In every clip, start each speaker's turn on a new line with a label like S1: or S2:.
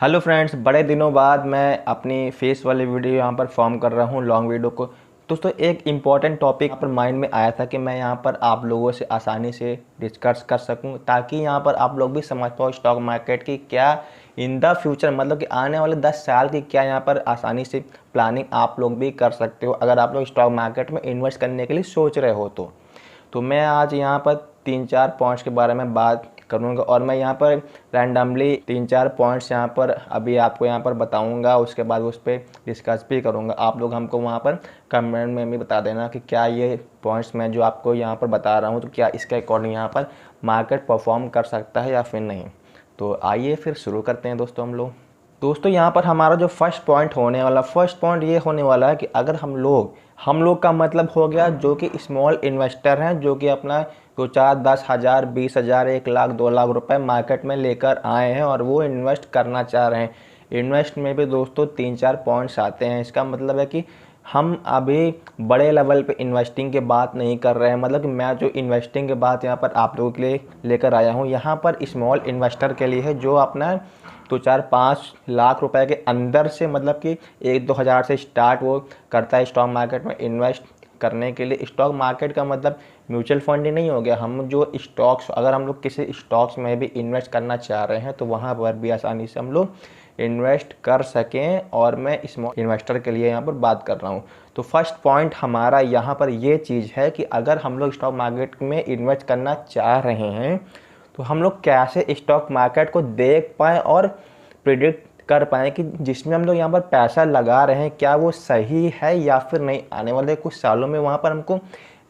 S1: Hello friends, बड़े दिनों बाद मैं अपनी फेस वाली वीडियो यहाँ पर फॉर्म कर रहा हूँ, लॉन्ग वीडियो को। दोस्तों, एक इम्पॉर्टेंट टॉपिक यहाँ पर माइंड में आया था कि मैं यहाँ पर आप लोगों से आसानी से डिस्कस कर सकूँ, ताकि यहाँ पर आप लोग भी समझ पाओ स्टॉक मार्केट की क्या इन द फ्यूचर, मतलब कि आने वाले 10 साल की क्या यहाँ पर आसानी से प्लानिंग आप लोग भी कर सकते हो अगर आप लोग स्टॉक मार्केट में इन्वेस्ट करने के लिए सोच रहे हो। तो मैं आज यहाँ पर 3-4 पॉइंट्स के बारे में बात करूँगा और मैं यहाँ पर रैंडमली 3-4 पॉइंट्स यहाँ पर अभी आपको यहाँ पर बताऊँगा, उसके बाद उस पर डिस्कस भी करूँगा। आप लोग हमको वहाँ पर कमेंट में भी बता देना कि क्या ये पॉइंट्स मैं जो आपको यहाँ पर बता रहा हूँ तो क्या इसके अकॉर्डिंग यहाँ पर मार्केट परफॉर्म कर सकता है या फिर नहीं। तो आइए फिर शुरू करते हैं दोस्तों यहाँ पर हमारा जो फर्स्ट पॉइंट ये होने वाला है कि अगर हम लोग का मतलब हो गया जो कि स्मॉल इन्वेस्टर हैं, जो कि अपना 2-4-10,000 20,000 1 लाख 2 लाख रुपए मार्केट में लेकर आए हैं और वो इन्वेस्ट करना चाह रहे हैं। इन्वेस्ट में भी दोस्तों 3-4 पॉइंट्स आते हैं। इसका मतलब है कि हम अभी बड़े लेवल पे इन्वेस्टिंग की बात नहीं कर रहे हैं, मतलब कि मैं जो इन्वेस्टिंग की बात यहाँ पर आप लोगों के लिए लेकर आया हूँ, यहाँ पर स्मॉल इन्वेस्टर के लिए है जो अपना 2-4-5 लाख रुपए के अंदर से, मतलब कि 1-2 हज़ार से स्टार्ट वो करता है स्टॉक मार्केट में इन्वेस्ट करने के लिए। स्टॉक मार्केट का मतलब म्यूचुअल फंड ही नहीं हो गया। हम जो स्टॉक्स, अगर हम लोग किसी स्टॉक्स में भी इन्वेस्ट करना चाह रहे हैं तो वहाँ पर भी आसानी से हम लोग इन्वेस्ट कर सकें, और मैं स्मॉल इन्वेस्टर के लिए यहाँ पर बात कर रहा हूँ। तो फर्स्ट पॉइंट हमारा यहाँ पर ये चीज़ है कि अगर हम लोग स्टॉक मार्केट में इन्वेस्ट करना चाह रहे हैं तो हम लोग कैसे स्टॉक मार्केट को देख पाएँ और प्रिडिक्ट कर पाएँ कि जिसमें हम लोग यहाँ पर पैसा लगा रहे हैं क्या वो सही है या फिर नहीं, आने वाले कुछ सालों में वहाँ पर हमको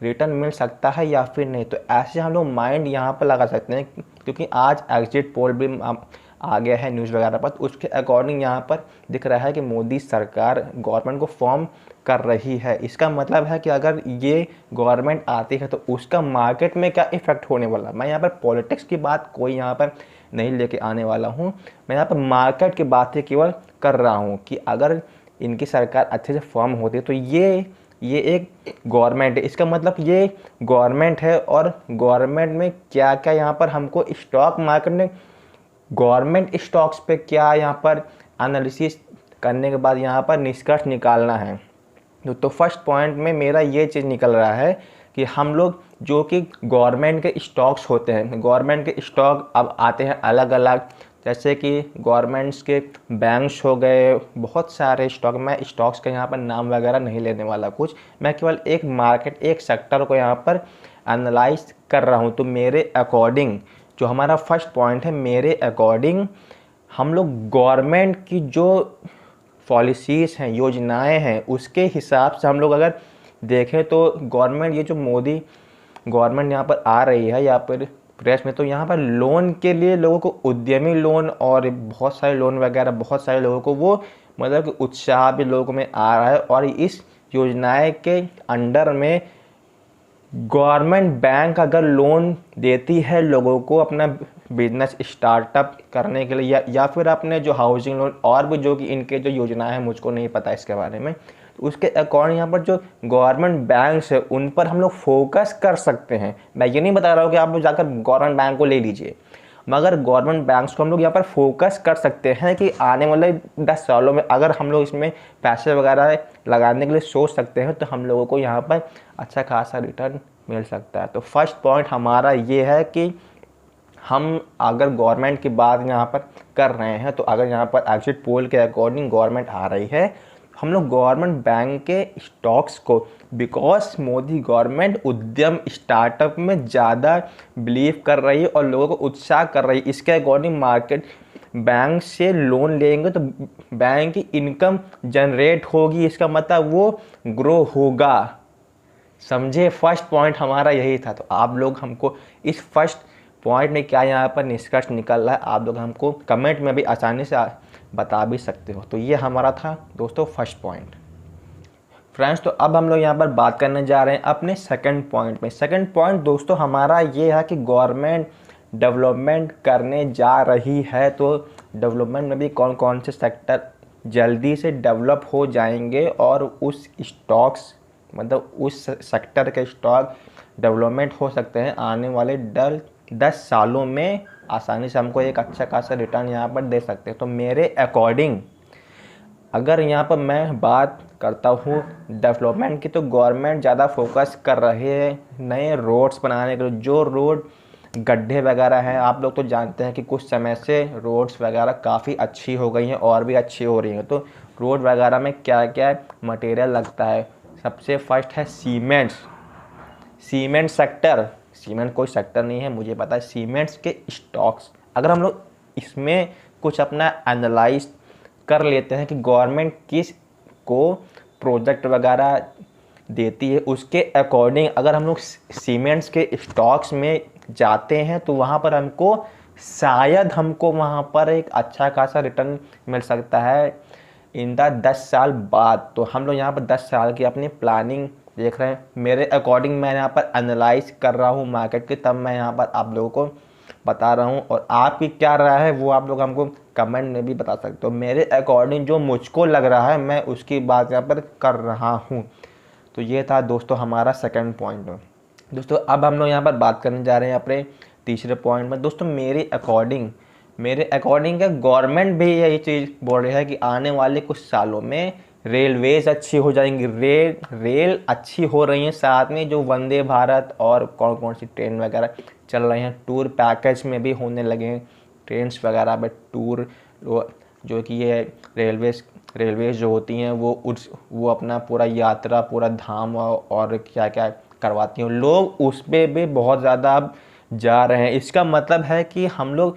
S1: रिटर्न मिल सकता है या फिर नहीं। तो ऐसे हम लोग माइंड यहाँ पर लगा सकते हैं, क्योंकि आज एग्जिट पोल भी आ गया है न्यूज़ वगैरह पर, तो उसके अकॉर्डिंग यहाँ पर दिख रहा है कि मोदी सरकार गवर्नमेंट को फॉर्म कर रही है। इसका मतलब है कि अगर ये गवर्नमेंट आती है तो उसका मार्केट में क्या इफेक्ट होने वाला। मैं यहाँ पर पॉलिटिक्स की बात कोई यहाँ पर नहीं लेके आने वाला हूँ, मैं यहाँ पर मार्केट की बात ही केवल कर रहा हूँ कि अगर इनकी सरकार अच्छे से फॉर्म होती है तो ये एक गवर्नमेंट है। इसका मतलब ये गवर्नमेंट है और गवर्नमेंट में क्या क्या यहाँ पर हमको स्टॉक मार्केट में गवर्नमेंट स्टॉक्स पे क्या यहाँ पर एनालिसिस करने के बाद यहाँ पर निष्कर्ष निकालना है। तो फर्स्ट पॉइंट में मेरा ये चीज़ निकल रहा है कि हम लोग जो कि गवर्नमेंट के स्टॉक्स होते हैं, गवर्नमेंट के स्टॉक अब आते हैं अलग अलग, जैसे कि गवर्नमेंट्स के बैंक्स हो गए, बहुत सारे स्टॉक। मैं स्टॉक्स का यहाँ पर नाम वगैरह नहीं लेने वाला कुछ, मैं केवल एक मार्केट, एक सेक्टर को यहाँ पर एनालाइज कर रहा हूँ। तो मेरे अकॉर्डिंग जो हमारा फर्स्ट पॉइंट है, मेरे अकॉर्डिंग हम लोग गवर्नमेंट की जो पॉलिसीज़ हैं, योजनाएं हैं, उसके हिसाब से हम लोग अगर देखें तो गवर्नमेंट, ये जो मोदी गवर्नमेंट यहाँ पर आ रही है या फिर प्रेस में, तो यहाँ पर लोन के लिए लोगों को उद्यमी लोन और बहुत सारे लोन वगैरह, बहुत सारे लोगों को वो मतलब कि उत्साह भी लोगों में आ रहा है। और इस योजनाएं के अंडर में गवर्नमेंट बैंक अगर लोन देती है लोगों को अपना बिजनेस स्टार्टअप करने के लिए या फिर अपने जो हाउसिंग लोन और भी जो कि इनके जो योजनाएं हैं, मुझको नहीं पता इसके बारे में, तो उसके अकॉर्डिंग यहाँ पर जो गवर्नमेंट बैंक्स है उन पर हम लोग फोकस कर सकते हैं। मैं ये नहीं बता रहा हूँ कि आप लोग जाकर गवर्नमेंट बैंक को ले लीजिए, मगर गवर्नमेंट बैंक्स को हम लोग यहाँ पर फोकस कर सकते हैं कि आने वाले 10 सालों में अगर हम लोग इसमें पैसे वगैरह लगाने के लिए सोच सकते हैं तो हम लोगों को यहाँ पर अच्छा खासा रिटर्न मिल सकता है। तो फर्स्ट पॉइंट हमारा ये है कि हम अगर गवर्नमेंट की बात यहाँ पर कर रहे हैं तो अगर यहाँ पर एग्जिट पोल के अकॉर्डिंग गवर्नमेंट आ रही है, हम लोग गवर्नमेंट बैंक के स्टॉक्स को, बिकॉज मोदी गवर्नमेंट उद्यम स्टार्टअप में ज़्यादा बिलीव कर रही है और लोगों को उत्साह कर रही है, इसके अकॉर्डिंग मार्केट बैंक से लोन लेंगे तो बैंक की इनकम जनरेट होगी, इसका मतलब वो ग्रो होगा। समझे, फर्स्ट पॉइंट हमारा यही था। तो आप लोग हमको इस फर्स्ट पॉइंट में क्या यहाँ पर निष्कर्ष निकल रहा है, आप लोग हमको कमेंट में भी आसानी से बता भी सकते हो। तो ये हमारा था दोस्तों फर्स्ट पॉइंट। फ्रेंड्स, तो अब हम लोग यहाँ पर बात करने जा रहे हैं अपने सेकंड पॉइंट में। सेकंड पॉइंट दोस्तों हमारा ये है कि गवर्नमेंट डेवलपमेंट करने जा रही है, तो डेवलपमेंट में भी कौन कौन से सेक्टर जल्दी से डेवलप हो जाएंगे और उस स्टॉक्स, मतलब उस सेक्टर के स्टॉक डेवलपमेंट हो सकते हैं आने वाले 10 सालों में आसानी से हमको एक अच्छा खासा रिटर्न यहाँ पर दे सकते हैं। तो मेरे अकॉर्डिंग अगर यहाँ पर मैं बात करता हूँ डेवलपमेंट की, तो गवर्नमेंट ज़्यादा फोकस कर रहे हैं नए रोड्स बनाने के लिए। जो रोड गड्ढे वगैरह हैं, आप लोग तो जानते हैं कि कुछ समय से रोड्स वगैरह काफ़ी अच्छी हो गई हैं और भी अच्छी हो रही हैं। तो रोड वगैरह में क्या क्या मटेरियल लगता है, सबसे फर्स्ट है सीमेंट सेक्टर। सीमेंट कोई सेक्टर नहीं है, मुझे पता है। सीमेंट्स के स्टॉक्स, अगर हम लोग इसमें कुछ अपना एनालाइज कर लेते हैं कि गवर्नमेंट किस को प्रोजेक्ट वगैरह देती है, उसके अकॉर्डिंग अगर हम लोग सीमेंट्स के स्टॉक्स में जाते हैं तो वहाँ पर हमको वहाँ पर एक अच्छा खासा रिटर्न मिल सकता है इन द 10 साल बाद। तो हम लोग यहाँ पर 10 साल की अपनी प्लानिंग देख रहे हैं। मेरे अकॉर्डिंग मैं यहाँ पर एनालाइज कर रहा हूँ मार्केट की, तब मैं यहाँ पर आप लोगों को बता रहा हूँ। और आपकी क्या राय है वो आप लोग हमको कमेंट में भी बता सकते हो। मेरे अकॉर्डिंग जो मुझको लग रहा है मैं उसकी बात यहाँ पर कर रहा हूँ। तो ये था दोस्तों हमारा सेकंड पॉइंट। दोस्तों अब हम लोग यहाँ पर बात करने जा रहे हैं अपने तीसरे पॉइंट में। दोस्तों मेरे अकॉर्डिंग क्या गवर्नमेंट भी यही चीज़ बोल रही है कि आने वाले कुछ सालों में रेलवेज अच्छी हो जाएंगी। रेल अच्छी हो रही हैं, साथ में जो वंदे भारत और कौन कौन सी ट्रेन वगैरह चल रही हैं, टूर पैकेज में भी होने लगे हैं ट्रेन्स वगैरह में टूर। जो कि ये रेलवेज जो होती हैं वो अपना पूरा यात्रा, पूरा धाम और क्या क्या करवाती हैं। लोग उस पर भी बहुत ज़्यादा अब जा रहे हैं। इसका मतलब है कि हम लोग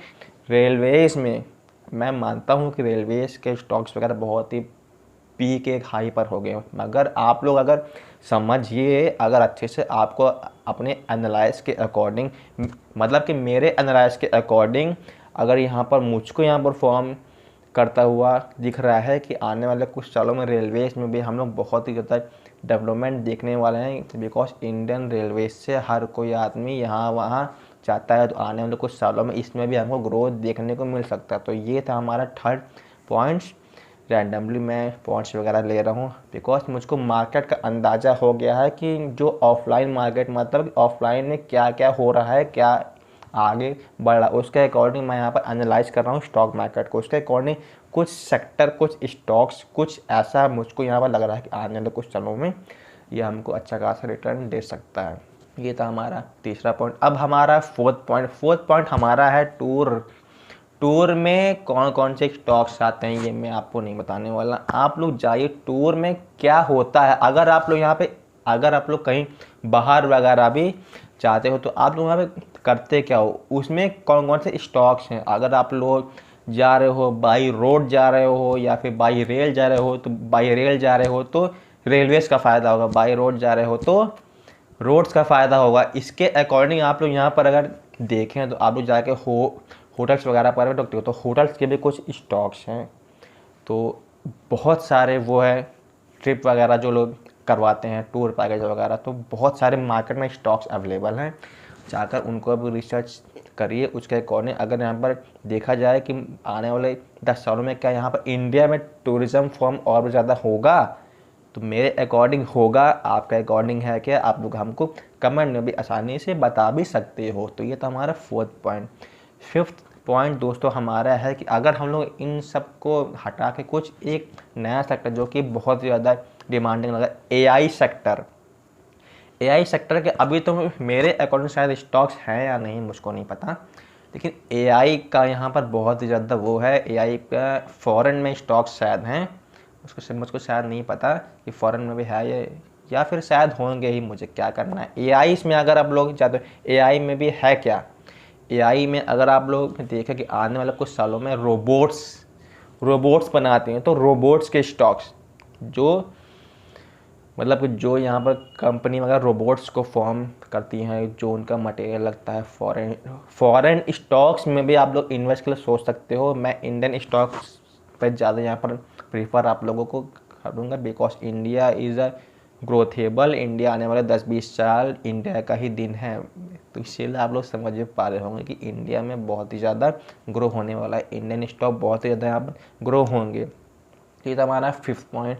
S1: रेलवेज़ में, मैं मानता हूँ कि रेलवेज़ के स्टॉक्स वगैरह बहुत ही पीक एक हाई पर हो गए। मगर आप लोग अगर समझिए, अगर अच्छे से आपको अपने एनालाइज के अकॉर्डिंग, मतलब कि मेरे एनालाइज के अकॉर्डिंग अगर यहाँ पर मुझको यहाँ पर फॉर्म करता हुआ दिख रहा है कि आने वाले कुछ सालों में रेलवेज में भी हम लोग बहुत ही ज़्यादा डेवलपमेंट देखने वाले हैं। बिकॉज इंडियन रेलवेज से हर कोई आदमी यहाँ वहाँ जाता है, तो आने वाले कुछ सालों में इसमें भी हमको ग्रोथ देखने को मिल सकता है। तो ये था हमारा थर्ड पॉइंट्स। रैंडमली मैं पॉइंट्स वगैरह ले रहा हूँ बिकॉज मुझको मार्केट का अंदाज़ा हो गया है कि जो ऑफलाइन मार्केट, मतलब ऑफलाइन में क्या क्या हो रहा है, क्या आगे बढ़ रहा है, उसके अकॉर्डिंग मैं यहाँ पर एनालाइज कर रहा हूँ स्टॉक मार्केट को। उसके अकॉर्डिंग कुछ सेक्टर, कुछ स्टॉक्स, कुछ ऐसा मुझको यहाँ पर लग रहा है कि आने वाले कुछ सालों में ये हमको अच्छा खासा रिटर्न दे सकता है। ये था हमारा तीसरा पॉइंट। अब हमारा फोर्थ पॉइंट हमारा है टूर में कौन कौन से स्टॉक्स आते हैं ये मैं आपको नहीं बताने वाला। आप लोग जाइए टूर में क्या होता है। अगर आप लोग कहीं बाहर वगैरह भी जाते हो तो आप लोग वहाँ पे करते क्या हो, उसमें कौन कौन से स्टॉक्स हैं। अगर आप लोग जा रहे हो बाई रोड जा रहे हो या फिर बाई रेल जा रहे हो, तो बाई रेल जा रहे हो तो रेलवेज़ का फ़ायदा होगा, बाई रोड जा रहे हो तो रोड्स का फ़ायदा होगा। इसके अकॉर्डिंग आप लोग यहाँ पर अगर देखें तो आप लोग जाके होटल्स वगैरह पर रुकते हो तो होटल्स के भी कुछ स्टॉक्स हैं। तो बहुत सारे वो है ट्रिप वगैरह जो लोग करवाते हैं, टूर पैकेज वगैरह, तो बहुत सारे मार्केट में स्टॉक्स अवेलेबल हैं। जाकर उनको भी रिसर्च करिए। उसके अकॉर्डिंग अगर यहाँ पर देखा जाए कि आने वाले 10 सालों में क्या यहाँ पर इंडिया में टूरिज़्म फॉर्म और भी ज़्यादा होगा, तो मेरे अकॉर्डिंग होगा। आपका अकॉर्डिंग है क्या, आप लोग हमको कमेंट में भी आसानी से बता भी सकते हो। तो ये था हमारा फोर्थ पॉइंट। फिफ्थ पॉइंट दोस्तों हमारा है कि अगर हम लोग इन सब को हटा के कुछ एक नया सेक्टर जो कि बहुत ज़्यादा डिमांडिंग लगा, एआई सेक्टर के अभी तो मेरे अकॉर्डिंग शायद स्टॉक्स हैं या नहीं मुझको नहीं पता, लेकिन एआई का यहाँ पर बहुत ही ज़्यादा वो है। एआई का फॉरेन में स्टॉक्स शायद हैं, मुझको शायद नहीं पता कि फॉरेन में भी है ये, या फिर शायद होंगे ही, मुझे क्या करना है। एआई इसमें अगर आप लोग चाहते हो एआई में भी है क्या, एआई में अगर आप लोग देखें कि आने वाले कुछ सालों में रोबोट्स बनाते हैं, तो रोबोट्स के स्टॉक्स जो मतलब कि जो यहाँ पर कंपनी वगैरह रोबोट्स को फॉर्म करती हैं, जो उनका मटेरियल लगता है, फॉरेन स्टॉक्स में भी आप लोग इन्वेस्ट के लिए सोच सकते हो। मैं इंडियन स्टॉक्स पर ज़्यादा यहाँ पर प्रीफर आप लोगों को करूँगा because India is a growthable. India आने वाले 10-20 साल इंडिया का ही दिन है, तो इसीलिए आप लोग समझ पा रहे होंगे कि इंडिया में बहुत ही ज़्यादा ग्रो होने वाला है। इंडियन स्टॉक बहुत ही ज़्यादा यहाँ पर ग्रो होंगे। तो ये था हमारा फिफ्थ पॉइंट।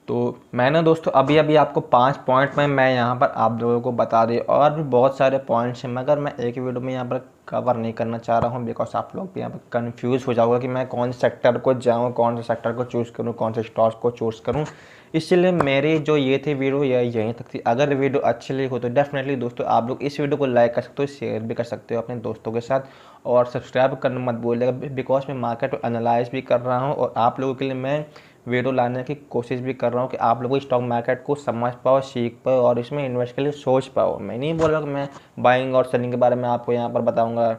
S1: तो मैंने दोस्तों अभी अभी आपको 5 पॉइंट में मैं यहाँ पर आप लोगों को बता दिए, और भी बहुत सारे पॉइंट्स हैं मगर मैं एक वीडियो में यहाँ पर कवर नहीं करना चाह रहा हूँ, बिकॉज आप लोग भी यहाँ पर कंफ्यूज हो जाओगे कि मैं कौन से सेक्टर को जाऊँ, कौन से सेक्टर को चूज़ करूँ, कौन से स्टॉक्स को चूज़ करूँ। इसलिए मेरी जो ये थी वीडियो यहीं तक थी। अगर वीडियो अच्छी लगी हो तो डेफिनेटली दोस्तों आप लोग इस वीडियो को लाइक कर सकते हो, शेयर भी कर सकते हो अपने दोस्तों के साथ, और सब्सक्राइब करना मत भूलिएगा, बिकॉज मैं मार्केट एनालाइज भी कर रहा हूँ और आप लोगों के लिए मैं वीडियो लाने की कोशिश भी कर रहा हूँ कि आप लोग स्टॉक मार्केट को समझ पाओ, सीख पाओ और इसमें इन्वेस्ट के लिए सोच पाओ। मैं नहीं बोल रहा कि मैं बाइंग और सेलिंग के बारे में आपको यहाँ पर बताऊँगा,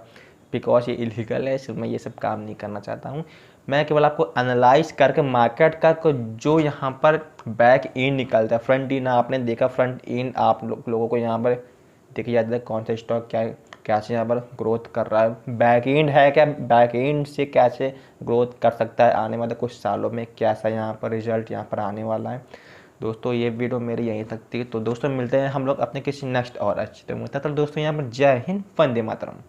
S1: बिकॉज ये इलीगल है, इसलिए मैं ये सब काम नहीं करना चाहता हूँ। मैं केवल आपको एनालाइज करके मार्केट का जो यहाँ पर बैक इन निकलता है, फ्रंट इन आपने देखा, फ्रंट इन आप लोगों को यहाँ पर देखी जाता है कौन सा स्टॉक क्या कैसे यहाँ पर ग्रोथ कर रहा है, बैक एंड है क्या, बैक एंड से कैसे ग्रोथ कर सकता है आने वाले कुछ सालों में, कैसा यहाँ पर रिजल्ट यहाँ पर आने वाला है। दोस्तों ये वीडियो मेरी यहीं तक थी। तो दोस्तों मिलते हैं हम लोग अपने किसी नेक्स्ट और अच्छे तो दोस्तों यहाँ पर जय हिंद, वंदे मातरम।